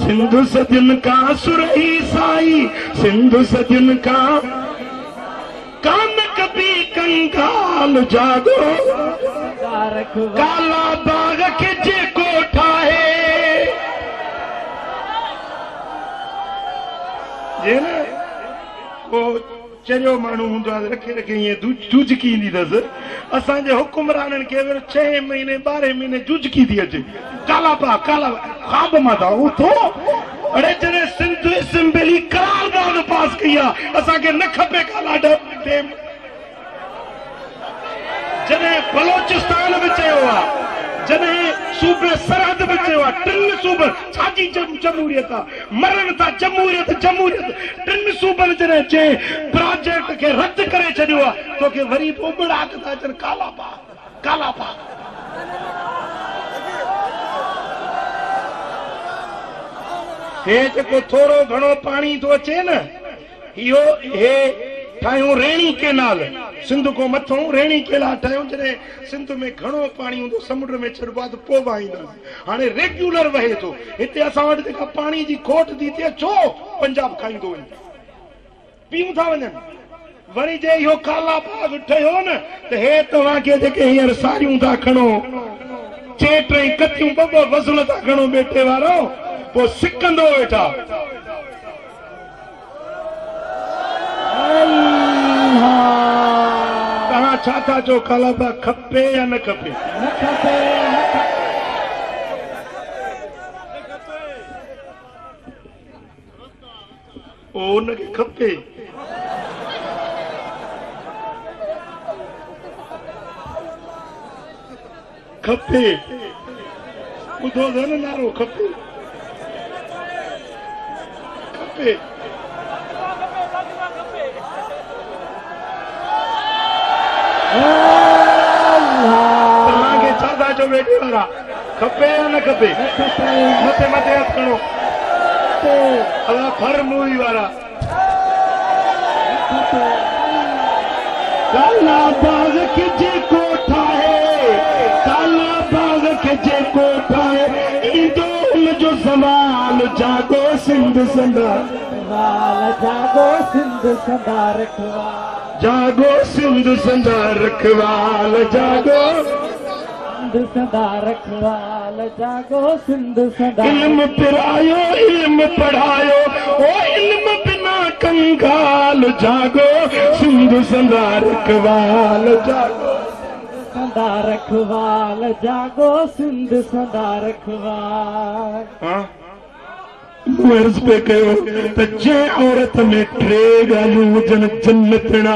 सिंधु सदियन का सुरही साई, सिंधु सदियन का कान कभी कंगाल जागो, काला बाग के जे कोठा है जे न वो चरियो माण्हू हूंदो आहे रखे रखे ईअं जुजकी ईंदी अथसि। असांजे हुकुमराननि खे 6 महीने 12 महीने जुजकी थी अचे, काला पा काला ख़्वाब मां था उथो। अड़े जॾहिं सिंध असेंबली करारदाद पास कई आहे, असांखे न खपे काला डेम। जॾहिं बलोचिस्तान बि चयो आहे, जॾहिं सूबे सरहद बि चयो आहे, 3 सूबे छाजी जमहूरियत आहे, मरण था जमहूरियत जमहूरियत। 3 सूबनि जॾहिं चए प्रोजेक्ट खे रद्द करे छॾियो आहे, तोखे वरी उबड़ाक था अचनि काला पा काला पा। हे जेको थोरो घणो पाणी थो अचे न, इहो हे ठाहियूं रेणी केनाल, सिंध को मथों रेणी केनाल ठाहियूं। जॾहिं सिंध में घणो पाणी हूंदो समुंड में छॾिबो आहे त पोइ वाहींदासीं। हाणे रेग्युलर वहे थो। हिते असां वटि जेका पाणी जी खोट थी थिए, छो पंजाब खाईंदो वञे, पीऊं था वञनि। वरी जे इहो काला बाग ठहियो न, त हे तव्हांखे जेके हींअर साड़ियूं था खणो, 2-3 कतियूं 2 वज़न था खणो बेटे वारो, पोइ सिकंदो वेठा। तव्हां छा था चओ, काला बाग खपे या न खपे? न खपे, न खपे। ओ उनखे खपे। खपे, ॿुधो अथव न नारो, खपे खपे। तव्हांखे छा था चओ बेटे वारा, खपे या न खपे? मथे मथे हथ खणो। अला फर मूवी वारा, काला बाग के जे कोठा है, काला बाग के जे कोठा है, ईंदो उनजो ज़वाल जागो सिंध संदार, जागो सिंध संदार रखवाल, जागो सिंध संदार रखवाल, जागो सिंध संदार रखवाल, जागो सिंध संदार। इल्म पिरायो इल्म पढ़ायो, ओ इल्म बिना कंगाल, जागो सिंध संदार रखवाल, जागो संदार रखवाल, जागो सिंध संदार रखवाल। हाँ अर्ज पे कयो त जे औरत में 3 ॻाल्हियूं हुजनि जन्नतणा,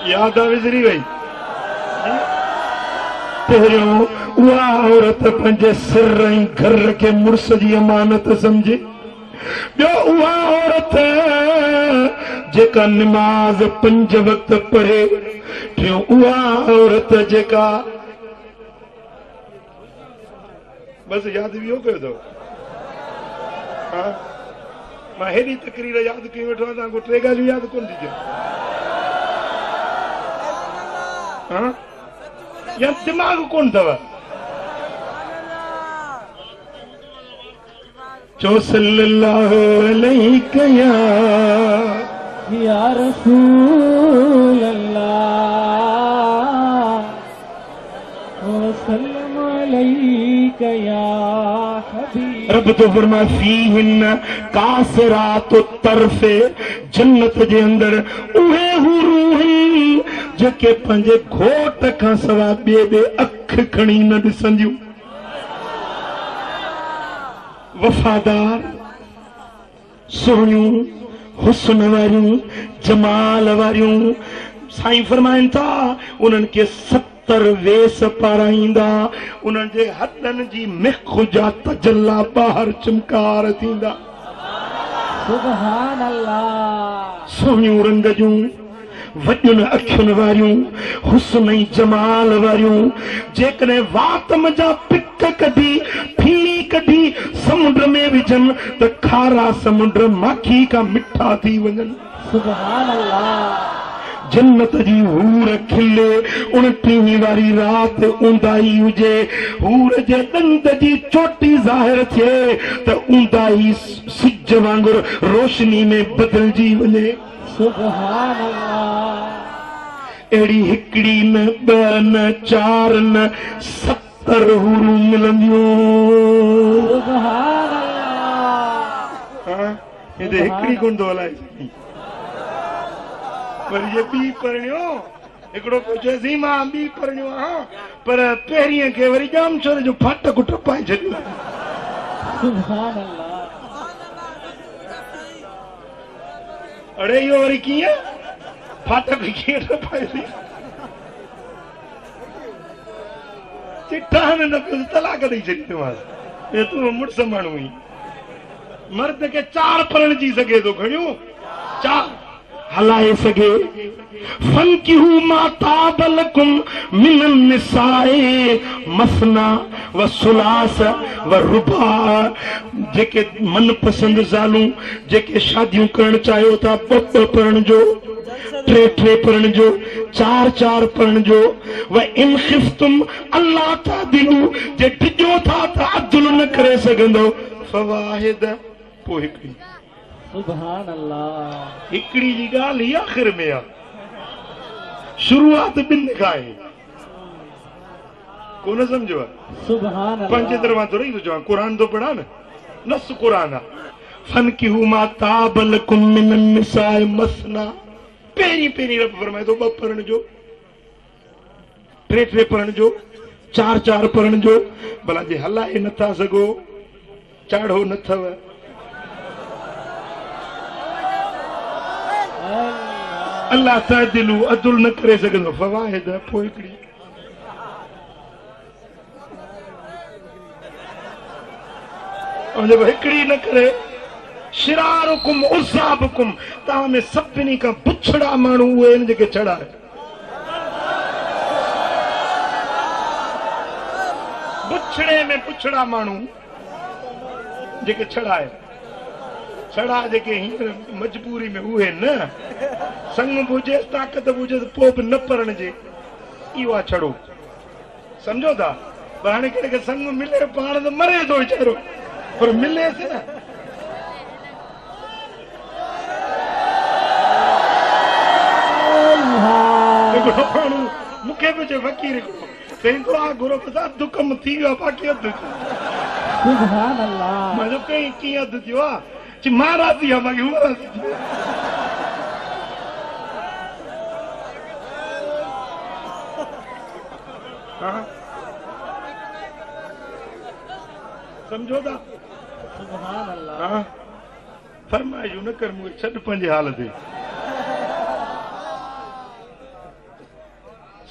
याद आहे विसरी वई। पहिरियों उहा औरत पंहिंजे सिर ऐं घर खे मुड़ुस जी अमानत समझे। ॿियो उहा औरत जेका निमाज़ 5 वक़्त पढ़े। टियों उहा औरत जेका बस यादि बि इहो कयो अथव। मां हेॾी तकरीर यादि कई वेठो आहियां, तव्हांखे 3 ॻाल्हियूं यादि कोन थी थियनि या दिमाग़ कोन अथव। चो सल्लल्लाहु अलैहि या रसूल अल्लाह, ओ सल्लम अलैका या हबीब। रब तो फरमा फीहिन कासिरात तरफ़े, जन्नत जे अंदर उहे हुरूहन जेके पंहिंजे घोट खां सवा ॿिए अख खणी न ॾिसंदियूं। वफ़ादार, सुहिणियूं, हुस्न वारियूं, जमाल वारियूं। साईं फरमाइनि था उन्हनि खे 70 वेस पाराईंदा, उन्हनि जे हथनि जी मिख जा तजल्ला ॿाहिरि चिमकार थींदा। सुभान अल्लाह। सुहिणियूं रंग जूं, वॾियुनि अखियुनि वारियूं, हुस्न ऐं जमाल वारियूं। जेकॾहिं वातम जा पिक कढी फीणी कढी समुंड में विझनि त खारा समुंड माखी का मिठा थी वञनि। सुभान अल्लाह। जन्नत जी हूर खिले 29 वारी रात ऊंदाई हुजे हूर जे दंद जी चोटी ज़ाहिर थिए त ऊंदाई सिज वांगुर रोशनी में बदलजी वञे। सुभान अल्लाह। एड़ी हिकड़ी न ॿ न 4 न 70 हूरूं मिलंदियूं। सुभान अल्लाह। हां ये हिकड़ी कोन थो हलाए सघी पर ये बी पढ़ियो हिकड़ो को चएसि मां बी पढ़ियो हां पर पहिरीं के वरी जाम छोरे जो फाटक टपाए छॾियो। सुभान अल्लाह। अड़े यो वरी कीअं फाटक कीअं टपाए चिट्ठा में न तलाक ॾेई छॾींदोमांसि। तूं मुड़ुस माण्हू हुई मर्द के 4 पढ़ण जी सघे थो खणियो 4 हलाए सघे। फनकिहू मा ताबलकुम मिनन निसाए मसना व सुलास व रुबा। जेके मनपसंद ज़ालूं जेके शादियूं करण चाहियो था 2 पढ़ण जो 3 पढ़ण जो 4 पढ़ण जो। व इन खिफ्तुम अल्लाह तादिलू जे डिजो था त अदल न करे सघंदो फवाहिद पोइ हिकड़ी। सुभान अल्लाह। हिकड़ी जी ॻाल्हि आख़िर में आहे शुरूआत 2 खां आहे कोन समझो। सुभान अल्लाह। पंज दरवाज़ो तो रही तो चवां कुरान तो पढ़ा न नस कुरान आहे। फनकिहू मा ताबलकुम मिनन निसाए मसना पहिरीं रब फरमाए थो 2 पढ़ण जो 3 पढ़ण जो 4 पढ़ण जो। भला जे हलाए नथा सघो चाढ़ो न अथव अल्लाह तादिलू अदुल न करे सघंदो फवाहिद पोइ हिकड़ी। जब हिकड़ी न करे शिरारुकुम उसाबकुम तव्हां में सभिनी खां बुछड़ा माण्हू उहे आहिनि जेके छड़ाए। बुछड़े में बुछड़ा माण्हू जेके छड़ाए छड़ा जेके हींअर मजबूरी में उहे न संग बुझे ताक़त बुझे पोइ बि न पढ़ण जे इहो आहे छड़ो समझो था। पर हाणे कंहिंखे संग मिले पाण त मरे थो वीचारो पर मिलेसि न। माण्हू मूंखे बि चए फ़क़ीर चई दुआ घुरो अधु कमु थी वियो आहे बाक़ी अधु। सुभान अल्लाह। मां चयो कई कीअं अधु थियो आहे चई मां राज़ी आहे बाक़ी हूअ राज़ी थी। समझो था। सुभान अल्लाह। फरमाइशूं न कर मूंखे छॾ पंहिंजे हाल ते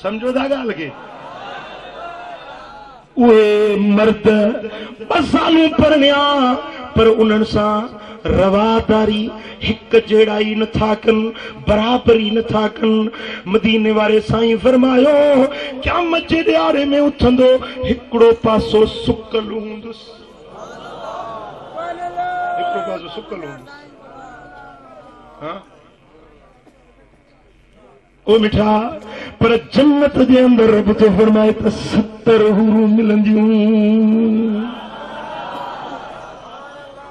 समझो था ॻाल्हि खे। उहे मर्द 2 सालूं पढ़िया पर उन्हनि सां रवादारी हिक जहिड़ाई नथा कनि बराबरी नथा कनि। मदीने वारे साईं फरमायो क़यामत जे ॾियारे में उथंदो हिकिड़ो पासो सुकल हूंदुसि हिकिड़ो पासो सुकल हूंदुसि। हाँ ओ मिठा पर जन्नत जे अंदर रब तो फरमाए त 70 हूरूं मिलंदियूं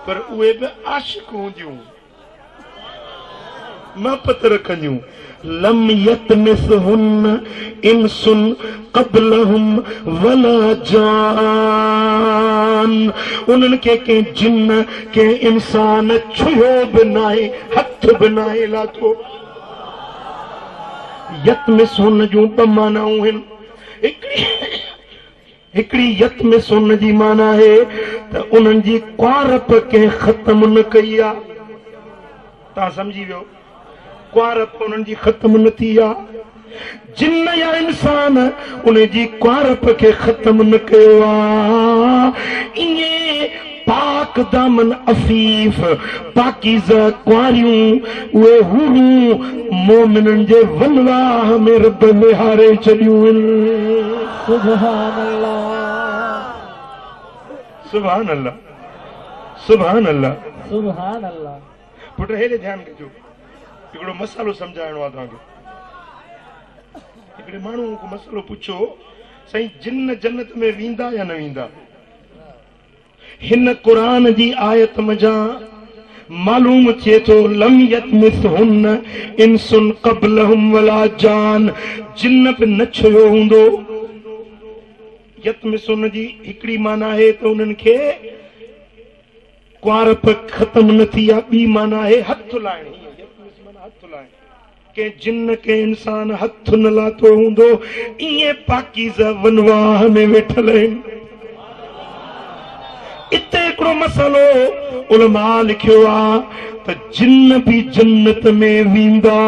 पर उहे बि आशिक हूंदियूं महबत रखंदियूं। लम यतमिसहुन इंसुन क़ब्लहुम वला जान। उन्हनि खे कंहिं जिन कंहिं इंसान छुयो बि नाहे हथ बि नाहे लाथो। यतमिसहुन जूं 2 मानाऊं आहिनि। हिकिड़ी यतमिसहुन जी माना आहे त उन्हनि जी कुआरप कंहिं ख़त्म न कई आहे। तव्हां सम्झी वियो कुआरप उन्हनि जी ख़त्म न थी आहे। जिन या इंसान उन जी कुआरप खे ख़त्म न कयो आहे। इएं पाक दामन अफीफ पाकीज़ा कुआरियूं उहे हूरूं मोमिननि जे वनवाह में रब विहारे छॾियूं आहिनि। सुभान अल्लाह। सुभान अल्लाह सुभान अल्लाह सुभान अल्लाह। पुट हेॾे ध्यानु कजो हिकिड़ो मसालो सम्झाइणो आहे तव्हांखे। हिकिड़े माण्हू को मसलो पुछो, साईं जिन जन्नत में वेंदा या न वेंदा? हिन क़ुरान जी आयत मजां मालूम थिए थो लम यतमिसहुन इंसुन क़ब्लहुम वला जान, जिन बि न छुयो हूंदो। यतमिसहुन जी हिकिड़ी माना आहे त उन्हनि खे कुआरप ख़त्म न थी आहे, ॿी माना आहे हथ लाइण। हथ लाइण के जिन के इंसान हथ न लाथो हूंदो, ईअं पाकीज़ा वनवाह में वेठल आहिनि। इते हिकिड़ो मसलो उलमा लिखियो आहे त जिन बि जन्नत में वेंदा,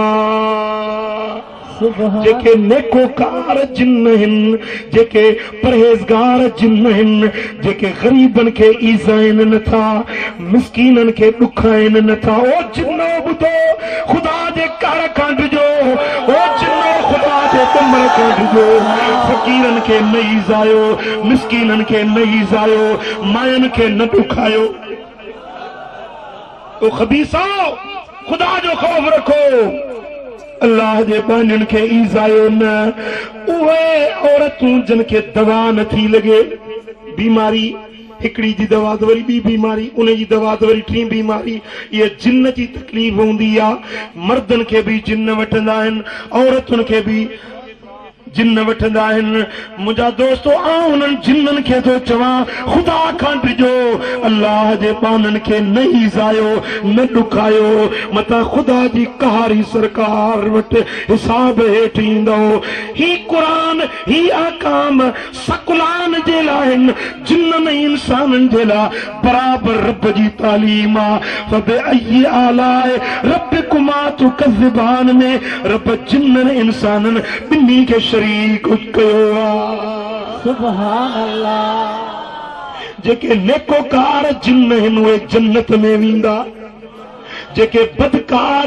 जेके नेकोकार जिन आहिनि, जेके परहेज़गार जिन आहिनि, जेके ग़रीबनि खे ईज़ाइनि नथा, मिस्कीननि खे ॾुखाइनि नथा। ओ जिनो ॿुधो ख़ुदा जे कर खां ॾिजो, ओ जिनो ख़ुदा जे कमर खां ॾिजो। फ़क़ीरनि खे न ईज़ायो, मिस्कीननि खे न ईज़ायो, मायुनि खे न ॾुखायो। तो ख़बीसाओ, ख़ुदा जो ख़ौफ़ रखो, अल्लाह जे बानियुनि खे ईज़ायो न। उहे औरतूं जिन खे दवा नथी लॻे, बीमारी हिकिड़ी जी दवा त वरी ॿी बीमारी, उन जी दवा त वरी टी बीमारी, इहा जिन जी तकलीफ़ हूंदी आहे। मर्दनि खे बि जिन वठंदा आहिनि, औरतुनि खे बि जिन वठंदा आहिनि। मुंहिंजा दोस्तो, आउं उन्हनि जिन्ननि खे थो चवां, ख़ुदा खां ॾिजो, अल्लाह जे बाननि खे न ईज़ायो, न ॾुखायो, मतां ख़ुदा जी कहारी सरकार वटि हिसाब हेठि ईंदो। ही क़ुरान, ही अहकाम सकुलान जे लाइ आहिनि, जिन्ननि इंसाननि जे लाइ बराबरि रब जी तालीम आहे। फबिअय्यि आलाए रब्बिकुमा तुकज़्ज़िबान में रब जिन्ननि इंसाननि ॿिन्ही खे शरीक कयो आहे। सुभान अल्लाह। जेके नेकोकार जिन आहिनि उहे जन्नत में वेंदा, जेके बदकार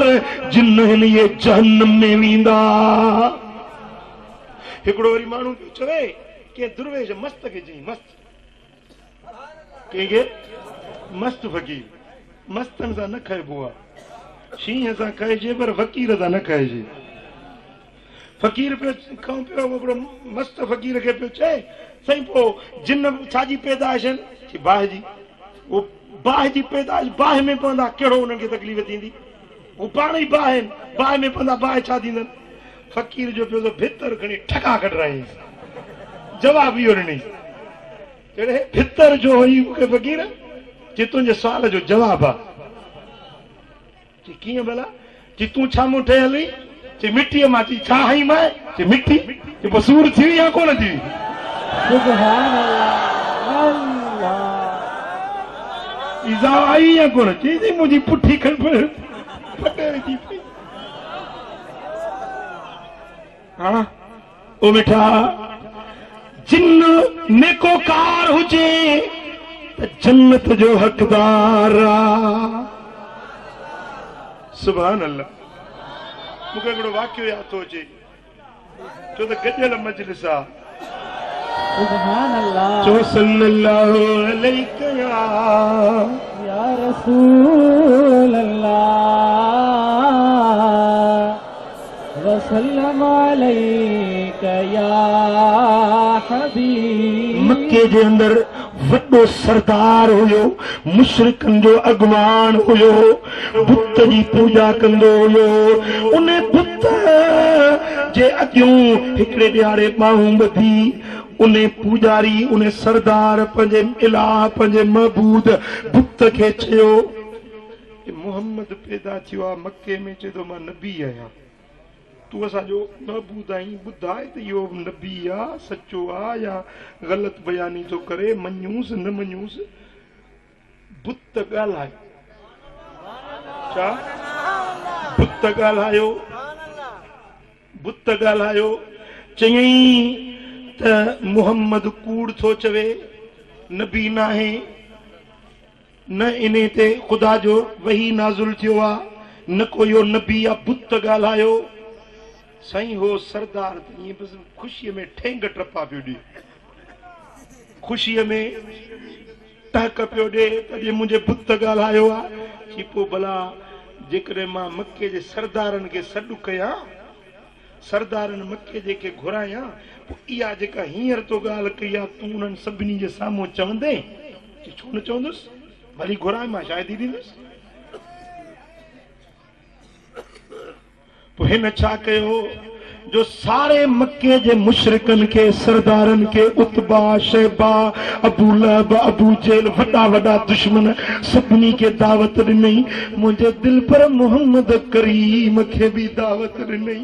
जिन आहिनि इहे जहन्नम में वेंदा। हिकिड़ो वरी माण्हू चवे के दुर्वेश मस्त खे चई, मस्त कंहिंखे मस्त फ़क़ीर, मस्तनि सां न खाइबो आहे, शींहं सां खाइजे पर फ़क़ीर सां न खाइजे। फ़क़ीर पियो खां पियो, हिकिड़ो मस्त फ़क़ीर खे पियो चए, साईं पोइ जिन छाजी पैदाइश आहिनि? बाहि जी। उहो बाहि जी पैदाइश, बाहि में पवंदा कहिड़ो उन्हनि खे तकलीफ़ थींदी? उहो पाण ई बाहि आहिनि, बाहि में पवंदा बाहि छा थींदनि? फ़क़ीर जो पियो भितर खणी ठका कढराईंसि, जवाब इहो ॾिनई, कहिड़े भितर जो हुई मूंखे फ़क़ीर, जे तुंहिंजे सुवाल जो जवाब आहे। चई कीअं भला? चई तूं छा मूं ठहियल हुई? चई मिटीअ मां। चई छा हई मां? चई मिटी। चई पोइ सूर थी या कोन थी? सुभान अल्लाह। ईज़ा आई या कोन? चई मुंहिंजी पुठी खण फटे थी पई। हाँ ओ मिठा, जिन नेकोकार हुजे त जन्नत जो हक़दार आहे। सुभान अल्लाह। मूंखे हिकिड़ो वाक़ियो यादि थो अचे, छो त गॾियल मजलिस आहे। सुभान अल्लाह। चो सल्लल्लाहु अलैहि या रसूल अल्लाह वसल्लम अलैका या हबीब। मक्के जे अंदर वॾो सरदार हुयो, मुशरिकनि जो अॻवान हुयो, बुत जी पूजा कंदो हुयो। उन बुत जे अॻियूं हिकिड़े ॾियारे ॿाहूं ॿधी उन पूजारी, उन सरदार पंहिंजे इलाह, पंहिंजे महबूद बुत खे चयो, मोहम्मद पैदा थियो आहे मक्के में, चए थो मां नबी आहियां, तूं असांजो महबूद आहीं, ॿुधाए त इहो नबी आहे, सचो आहे या ग़लति बयानी थो करे, मञूसि न मञूसि? बुत ॻाल्हाए, छा बुत ॻाल्हायो? बुत ॻाल्हायो, चयईं त मुहम्मद कूड़ थो चवे, नबी न आहे, न इन ते ख़ुदा जो वही नाज़ुल थियो आहे, न को इहो नबी आहे, बुत ॻाल्हायो। साईं हो सरदार ईअं बसि ख़ुशीअ में ठेंग टपा पियो ॾे, ख़ुशीअ में टहक पियो ॾे, तॾहिं मुंहिंजे बुत ॻाल्हायो आहे। चई पोइ भला जेकॾहिं मां मके जे सरदारनि खे सॾु कयां सरदारन मक्के जेके घुराया इहा जेका हींअर तो ॻाल्हि कई आहे तूं उन्हनि सभिनी जे साम्हूं चवंदे छो न चवंदुसि भली घुराए मां शायदि ई ॾींदुसि। पोइ हिन छा कयो जो सारे मक्के जे मुशरिकन के सरदारन के उतबा शैबा अबू लहब अबू जेल वॾा वॾा दुश्मन सभिनी के दावत ॾिनई, मुंहिंजे दिल पर मोहम्मद करीम खे बि दावत ॾिनई।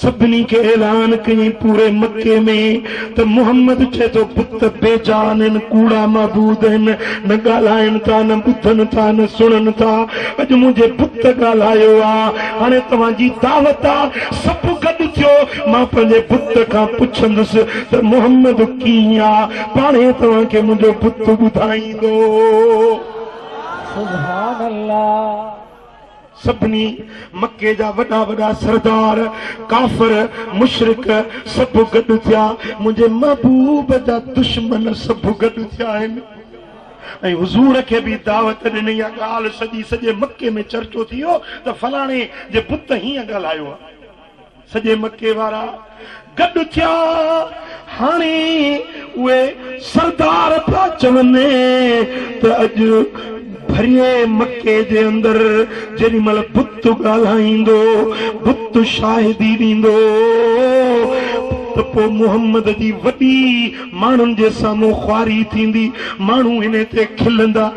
सभिनी के ऐलान कई पूरे मक्के में तो मोहम्मद चे तो बुत बेजान आहिनि, कूड़ा मबूद आहिनि, न ॻाल्हाइनि था न ॿुधनि था न सुणनि था। अॼु मुंहिंजे बुत ॻाल्हायो आहे, हाणे तव्हांजी दावत आहे, सभु गॾु थियो। मां पंहिंजे बुत खां पुछंदुसि त मोहम्मद कीअं आहे, पाणे तव्हांखे मुंहिंजो बुत ॿुधाईंदो। सुभान अल्लाह। सभिनी मक्के जा वॾा वॾा सरदार काफ़िर मुशरिक सभु गॾु थिया, मुंहिंजे महबूब जा दुश्मन सभु गॾु थिया आहिनि ऐं हुज़ूर खे बि दावत ॾिनी। ॻाल्हि सॼी सॼे मक्के में चर्चो थी वियो त फलाणे जे पुत हीअं ॻाल्हायो आहे। सॼे मक्के वारा गॾु थिया। हाणे उहे सरदार पिया चवनि त अॼु भरिये मक्के जे अंदर जेॾी महिल बुत ॻाल्हाईंदो, बुत शाहिदी ॾींदो त पोइ मुहम्मद जी वॾी माण्हुनि जे साम्हूं ख्वारी थींदी। माण्हू हिन ते खिलंदा,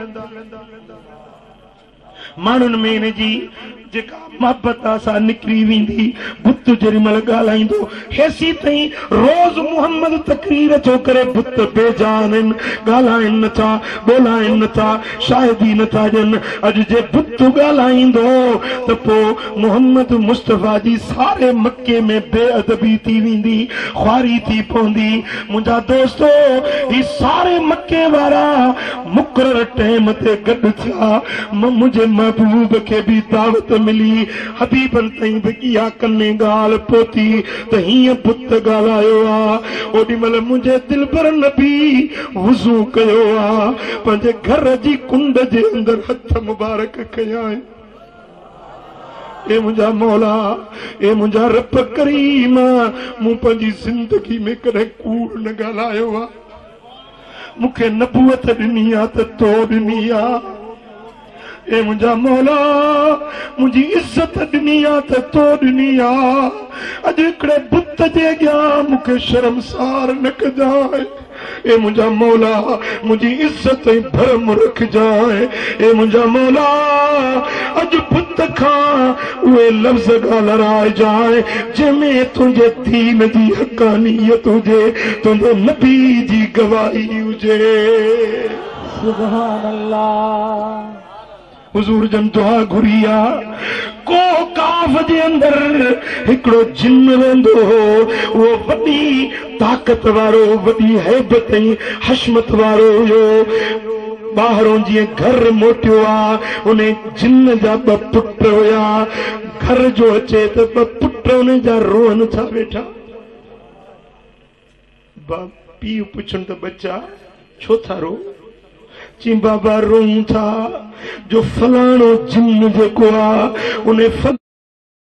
माण्हुनि में हिन जी जेका मोहबत सां निकिरी वेंदी। बुत जेॾी महिल ॻाल्हाईंदो हेसी ताईं रोज़ मुहम्मद तकरीर थो करे, बुत बेजान आहिनि, ॻाल्हाइनि नथा, ॿोलाइनि नथा, शाहिदी नथा ॾियनि। अॼु जे बुत ॻाल्हाईंदो त पोइ मुहम्मद मुस्तफ़ा जी सारे मक्के में बेअदबी थी वेंदी, ख्वारी थी पवंदी। मुंहिंजा दोस्तो, ही सारे मक्के वारा मुक़रर टाइम ते गॾु थिया। मुंहिंजे महबूब खे बि दावत मिली, हबीबन ताईं बि इहा कन्ने ॻाल्हि पहुती त हीअं बुत ॻाल्हायो आहे। ओॾी महिल मुंहिंजे दिल पर नबी वुज़ू कयो आहे, पंहिंजे घर जी कुंड जे अंदरि हथ मुबारक कया आहिनि। ए मुंहिंजा मौला, ए मुंहिंजा रब करीम, मूं पंहिंजी ज़िंदगी में कॾहिं कूड़ न ॻाल्हायो आहे। मूंखे नबूअत ॾिनी आहे त तो ॾिनी आहे। ए मुंहिंजा मौला, मुंहिंजी इज़त ॾिनी आहे त तो ॾिनी आहे। अॼु हिकिड़े बुत जे अॻियां मूंखे शर्मसार न कजांइ। ए मुंहिंजा मौला, मुंहिंजी इज़त ऐं भरम रखजांइ। ए मुंहिंजा मौला, अॼु बुत खां उहे लफ़्ज़ ॻाल्हाइजांइ जंहिंमें तुंहिंजे दीन जी हक़ानियत हुजे, तुंहिंजे नबी जी गवाही हुजे। सुभान अल्लाह। हुजूर जन दुआ घुरी आहे। को काफ जे अंदर हिकिड़ो जिन रहंदो हो, उहो वॾी ताक़त वारो, वॾी हैबत ऐं हशमत वारो हुयो। ॿाहिरों जीअं घर मोटियो आहे, उन जिन जा ॿ पुट हुया। घर जो अचे त ॿ पुट उन जा रोअनि था वेठा। पीउ पुछनि त बच्चा छो था रो? चई बाबा रोऊं था जो फलाणो जिन जेको आहे उन